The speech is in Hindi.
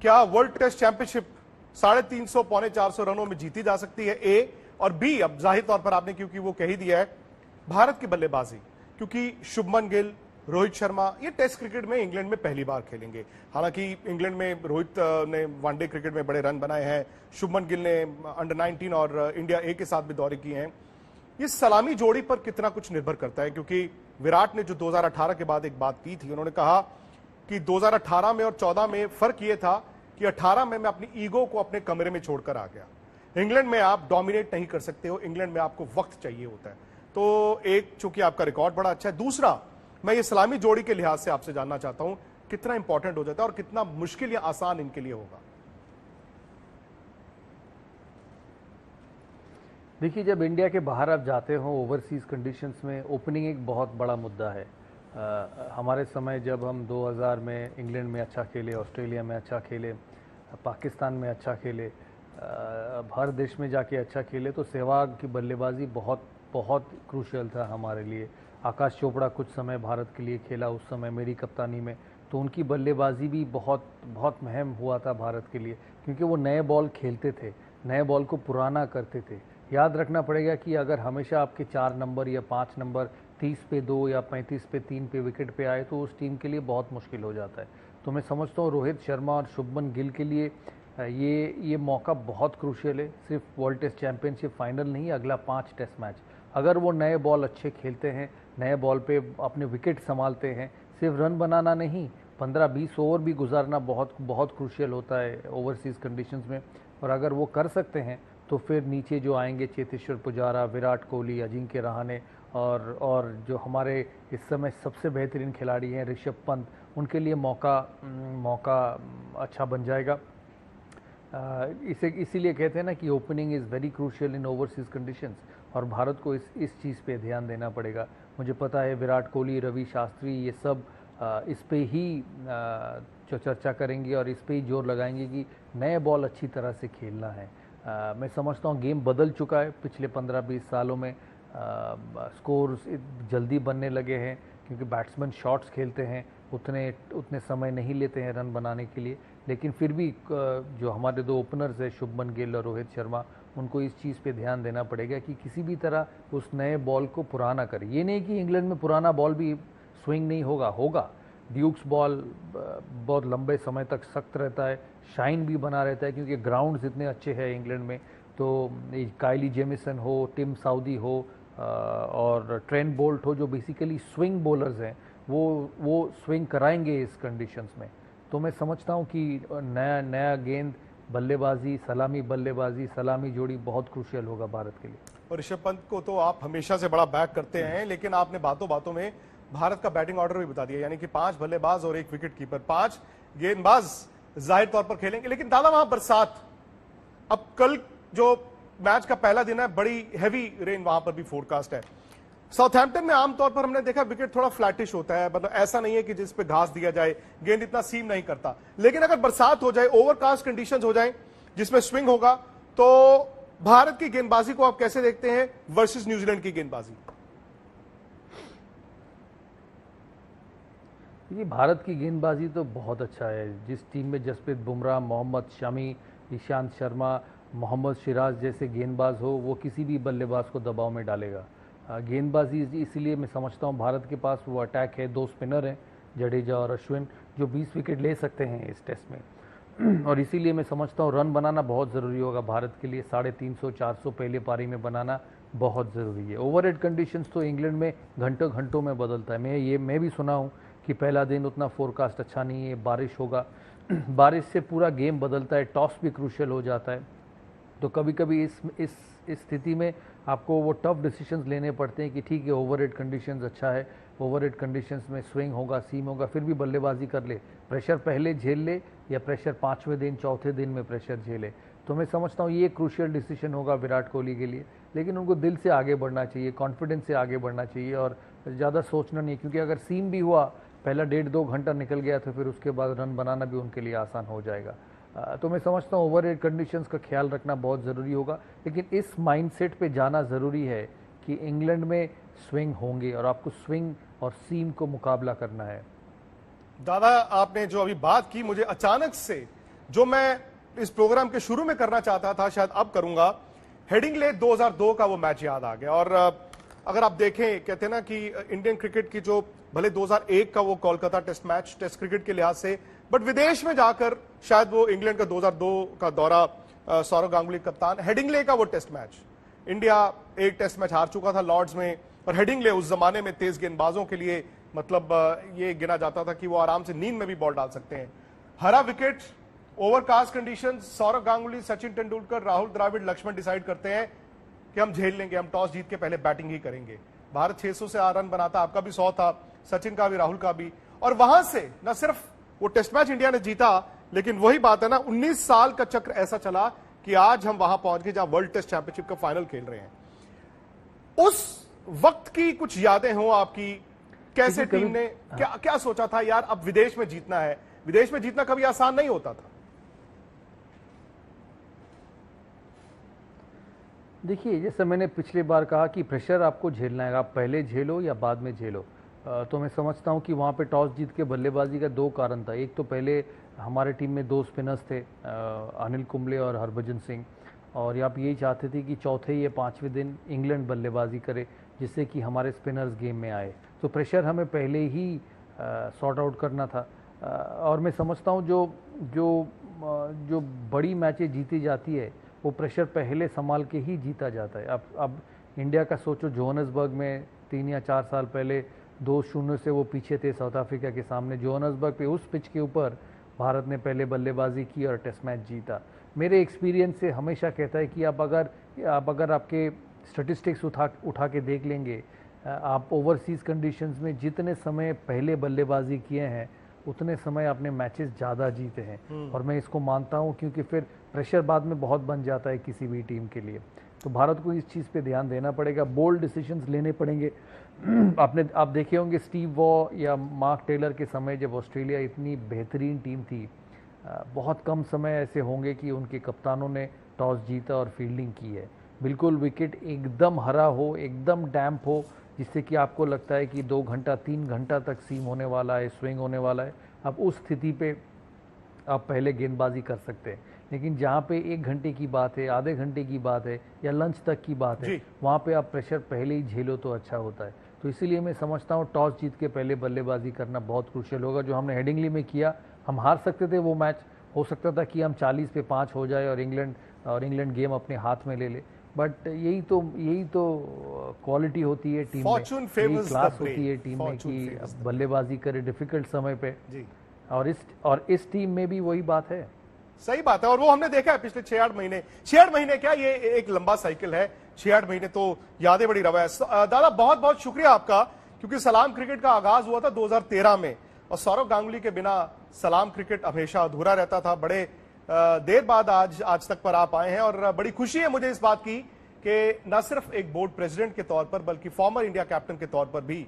क्या वर्ल्ड टेस्ट चैंपियनशिप 350 पौने 400 रनों में जीती जा सकती है? ए। और बी, अब जाहिर तौर पर आपने क्योंकि वो कह ही दिया है, भारत की बल्लेबाजी, क्योंकि शुभमन गिल, रोहित शर्मा ये टेस्ट क्रिकेट में इंग्लैंड में पहली बार खेलेंगे। हालांकि इंग्लैंड में रोहित ने वनडे क्रिकेट में बड़े रन बनाए हैं, शुभमन गिल ने अंडर 19 और इंडिया ए के साथ भी दौरे किए हैं। ये सलामी जोड़ी पर कितना कुछ निर्भर करता है, क्योंकि विराट ने जो 2018 के बाद एक बात की थी, उन्होंने कहा कि 2018 में और 14 में फर्क ये था कि 18 में मैं अपनी ईगो को अपने कमरे में छोड़कर आ गया। इंग्लैंड में आप डोमिनेट नहीं कर सकते हो, इंग्लैंड में आपको वक्त चाहिए होता है। तो एक, चूंकि आपका रिकॉर्ड बड़ा अच्छा है, दूसरा मैं ये सलामी जोड़ी के लिहाज से आपसे जानना चाहता हूं कितना इंपॉर्टेंट हो जाता है और कितना मुश्किल या आसान इनके लिए होगा। देखिए, जब इंडिया के बाहर आप जाते हो ओवरसीज कंडीशंस में, ओपनिंग एक बहुत बड़ा मुद्दा है। हमारे समय जब हम 2000 में इंग्लैंड में अच्छा खेले, ऑस्ट्रेलिया में अच्छा खेले, पाकिस्तान में अच्छा खेले, हर देश में जाके अच्छा खेले, तो सहवाग की बल्लेबाजी बहुत बहुत क्रूशियल था हमारे लिए। आकाश चोपड़ा कुछ समय भारत के लिए खेला उस समय मेरी कप्तानी में, तो उनकी बल्लेबाजी भी बहुत बहुत महम हुआ था भारत के लिए, क्योंकि वो नए बॉल खेलते थे, नए बॉल को पुराना करते थे। याद रखना पड़ेगा कि अगर हमेशा आपके 4 नंबर या 5 नंबर 30 पे 2 या 35 पे 3 पे विकेट पे आए तो उस टीम के लिए बहुत मुश्किल हो जाता है। तो मैं समझता हूँ रोहित शर्मा और शुभमन गिल के लिए ये मौका बहुत क्रूशियल है। सिर्फ वर्ल्ड टेस्ट चैंपियनशिप फाइनल नहीं, अगला 5 टेस्ट मैच अगर वो नए बॉल अच्छे खेलते हैं, नए बॉल पे अपने विकेट संभालते हैं, सिर्फ रन बनाना नहीं, 15-20 ओवर भी गुजारना बहुत बहुत क्रूशियल होता है ओवरसीज़ कंडीशंस में। और अगर वो कर सकते हैं तो फिर नीचे जो आएंगे चेतेश्वर पुजारा, विराट कोहली, अजिंक्य रहाणे और जो हमारे इस समय सबसे बेहतरीन खिलाड़ी हैं ऋषभ पंत, उनके लिए मौका अच्छा बन जाएगा। इसीलिए कहते हैं ना कि opening is very crucial in overseas conditions, और भारत को इस चीज़ पे ध्यान देना पड़ेगा। मुझे पता है विराट कोहली, रवि शास्त्री ये सब इस पे ही जो चर्चा करेंगे और इस पे ही जोर लगाएंगे कि नए बॉल अच्छी तरह से खेलना है। मैं समझता हूँ गेम बदल चुका है पिछले 15-20 सालों में। स्कोर्स जल्दी बनने लगे हैं क्योंकि बैट्समैन शॉट्स खेलते हैं, उतने समय नहीं लेते हैं रन बनाने के लिए। लेकिन फिर भी जो हमारे 2 ओपनर्स हैं शुभमन गिल और रोहित शर्मा, उनको इस चीज़ पे ध्यान देना पड़ेगा कि किसी भी तरह उस नए बॉल को पुराना करें। ये नहीं कि इंग्लैंड में पुराना बॉल भी स्विंग नहीं होगा। ड्यूक्स बॉल बहुत लंबे समय तक सख्त रहता है, शाइन भी बना रहता है क्योंकि ग्राउंड्स इतने अच्छे हैं इंग्लैंड में। तो काइली जेमिसन हो, टिम साउदी हो और ट्रेंट बोल्ट हो, जो बेसिकली स्विंग बॉलर्स हैं, वो स्विंग कराएंगे इस कंडीशंस में। तो मैं समझता हूँ कि नया गेंद बल्लेबाजी, सलामी जोड़ी बहुत क्रूशियल होगा भारत के लिए। और ऋषभ पंत को तो आप हमेशा से बड़ा बैक करते हैं, लेकिन आपने बातों बातों में भारत का बैटिंग ऑर्डर भी बता दिया, यानी कि 5 बल्लेबाज और 1 विकेट कीपर, 5 गेंदबाज जाहिर तौर पर खेलेंगे। लेकिन दादा वहां बरसात, अब कल जो मैच का पहला दिन है, बड़ी हैवी रेन वहां पर भी फोरकास्ट है। साउथहैम्पटन में आमतौर पर हमने देखा विकेट थोड़ा फ्लैटिश होता है, मतलब ऐसा नहीं है कि जिस पे घास दिया जाए, गेंद इतना सीम नहीं करता। लेकिन अगर बरसात हो जाए, ओवरकास्ट कंडीशंस हो जाए जिसमें स्विंग होगा, तो भारत की गेंदबाजी को आप कैसे देखते हैं वर्सेस न्यूजीलैंड की गेंदबाजी? ये भारत की गेंदबाजी तो बहुत अच्छा है। जिस टीम में जसप्रीत बुमराह, मोहम्मद शमी, ईशांत शर्मा, मोहम्मद सिराज जैसे गेंदबाज हो, वो किसी भी बल्लेबाज को दबाव में डालेगा। गेंदबाजी इसलिए मैं समझता हूँ भारत के पास वो अटैक है, 2 स्पिनर हैं जडेजा और अश्विन, जो 20 विकेट ले सकते हैं इस टेस्ट में। और इसीलिए मैं समझता हूँ रन बनाना बहुत ज़रूरी होगा भारत के लिए। 350-400 पहले पारी में बनाना बहुत ज़रूरी है। ओवरहेड कंडीशंस तो इंग्लैंड में घंटों में बदलता है। मैं भी सुना हूँ कि पहला दिन उतना फोरकास्ट अच्छा नहीं है, बारिश होगा। बारिश से पूरा गेम बदलता है, टॉस भी क्रूशियल हो जाता है। तो कभी कभी इस स्थिति में आपको वो टफ डिसीजंस लेने पड़ते हैं कि ठीक है ओवरहेड कंडीशंस अच्छा है, ओवरहेड कंडीशंस में स्विंग होगा, सीम होगा, फिर भी बल्लेबाजी कर ले, प्रेशर पहले झेल ले या प्रेशर 5वें दिन 4थे दिन में प्रेशर झेले। तो मैं समझता हूँ ये क्रूशियल डिसीजन होगा विराट कोहली के लिए। लेकिन उनको दिल से आगे बढ़ना चाहिए, कॉन्फिडेंस से आगे बढ़ना चाहिए और ज़्यादा सोचना नहीं, क्योंकि अगर सीम भी हुआ, पहला 1.5-2 घंटा निकल गया तो फिर उसके बाद रन बनाना भी उनके लिए आसान हो जाएगा। तो मैं समझता हूँ ओवरहेड कंडीशंस का ख्याल रखना बहुत ज़रूरी होगा। लेकिन इस माइंडसेट पे जाना ज़रूरी है कि इंग्लैंड में स्विंग होंगे और आपको स्विंग और सीम को मुकाबला करना है। दादा, आपने जो अभी बात की, मुझे अचानक से जो मैं इस प्रोग्राम के शुरू में करना चाहता था, शायद अब करूंगा। हेडिंगले 2002 का वो मैच याद आ गया। और अगर आप देखें, कहते हैं ना कि इंडियन क्रिकेट की जो भले 2001 का वो Kolkata test match test cricket के लिहाज से, बट विदेश में जाकर शायद वो इंग्लैंड का 2002 का दौरा, सौरव गांगुली कप्तान, हेडिंगले का वो टेस्ट मैच, इंडिया एक टेस्ट मैच हार चुका था लॉर्ड्स में, और हेडिंगले उस जमाने में तेज गेंदबाजों के लिए मतलब ये गिना जाता था कि वो आराम से नींद में भी बॉल डाल सकते हैं। हरा wicket, overcast condition, Sourav Ganguly, Sachin Tendulkar, Rahul Dravid, Laxman decide करते हैं कि हम झेल लेंगे, हम टॉस जीत के पहले बैटिंग ही करेंगे। भारत 600 से 8 रन बनाता, आपका भी 100 था, सचिन का भी, राहुल का भी। और वहां से न सिर्फ वो टेस्ट मैच इंडिया ने जीता, लेकिन वही बात है ना, 19 साल का चक्र ऐसा चला कि आज हम वहां पहुंच गए जहां वर्ल्ड टेस्ट चैंपियनशिप का फाइनल खेल रहे हैं। उस वक्त की कुछ यादें हो आपकी, कैसे टीम ने क्या सोचा था यार अब विदेश में जीतना है? विदेश में जीतना कभी आसान नहीं होता था। देखिए, जैसे मैंने पिछली बार कहा कि प्रेशर आपको झेलना है, आप पहले झेलो या बाद में झेलो। तो मैं समझता हूं कि वहां पे टॉस जीत के बल्लेबाजी का 2 कारण था। एक तो पहले हमारे टीम में 2 स्पिनर्स थे, अनिल कुंबले और हरभजन सिंह, और आप यही चाहते थे कि चौथे या 5वें दिन इंग्लैंड बल्लेबाजी करे, जिससे कि हमारे स्पिनर्स गेम में आए। तो प्रेशर हमें पहले ही सॉर्ट आउट करना था। और मैं समझता हूँ जो बड़ी मैचें जीती जाती है वो प्रेशर पहले संभाल के ही जीता जाता है। अब इंडिया का सोचो, जोहान्सबर्ग में 3 या 4 साल पहले 2-0 से वो पीछे थे साउथ अफ्रीका के सामने। जोहान्सबर्ग पे उस पिच के ऊपर भारत ने पहले बल्लेबाजी की और टेस्ट मैच जीता। मेरे एक्सपीरियंस से हमेशा कहता है कि आप अगर आपके स्टैटिस्टिक्स उठा के देख लेंगे, आप ओवरसीज कंडीशंस में जितने समय पहले बल्लेबाजी किए हैं उतने समय आपने मैचेस ज़्यादा जीते हैं। और मैं इसको मानता हूं, क्योंकि फिर प्रेशर बाद में बहुत बन जाता है किसी भी टीम के लिए। तो भारत को इस चीज़ पे ध्यान देना पड़ेगा, बोल्ड डिसीजंस लेने पड़ेंगे। आप देखे होंगे स्टीव वॉ या मार्क टेलर के समय जब ऑस्ट्रेलिया इतनी बेहतरीन टीम थी, बहुत कम समय ऐसे होंगे कि उनके कप्तानों ने टॉस जीता और फील्डिंग की है। बिल्कुल विकेट एकदम हरा हो, एकदम डैम्प हो, जिससे कि आपको लगता है कि 2 घंटा 3 घंटा तक सीम होने वाला है, स्विंग होने वाला है। अब उस स्थिति पे आप पहले गेंदबाजी कर सकते हैं। लेकिन जहाँ पे 1 घंटे की बात है, आधे घंटे की बात है या लंच तक की बात है, वहाँ पे आप प्रेशर पहले ही झेलो तो अच्छा होता है। तो इसीलिए मैं समझता हूँ टॉस जीत के पहले बल्लेबाजी करना बहुत क्रूशियल होगा। जो हमने हेडिंगली में किया, हम हार सकते थे वो मैच, हो सकता था कि हम 40 पे 5 हो जाए और इंग्लैंड गेम अपने हाथ में ले ले। बट यही तो क्वालिटी होती है टीम में, यही क्लास होती है टीम में कि बल्लेबाजी करे डिफिकल्ट समय पे। और इस टीम में भी वही बात है। सही बात है, और वो हमने देखा है पिछले 6-8 महीने। 6-8 महीने क्या, ये एक लंबा साइकिल है। 6-8 महीने तो यादें बड़ी रवा है। दादा बहुत बहुत शुक्रिया आपका, क्योंकि सलाम क्रिकेट का आगाज हुआ था 2013 में, और सौरव गांगुली के बिना सलाम क्रिकेट हमेशा अधूरा रहता था। बड़े देर बाद आज तक पर आप आए हैं, और बड़ी खुशी है मुझे इस बात की कि न सिर्फ एक बोर्ड प्रेसिडेंट के तौर पर, बल्कि फॉर्मर इंडिया कैप्टन के तौर पर भी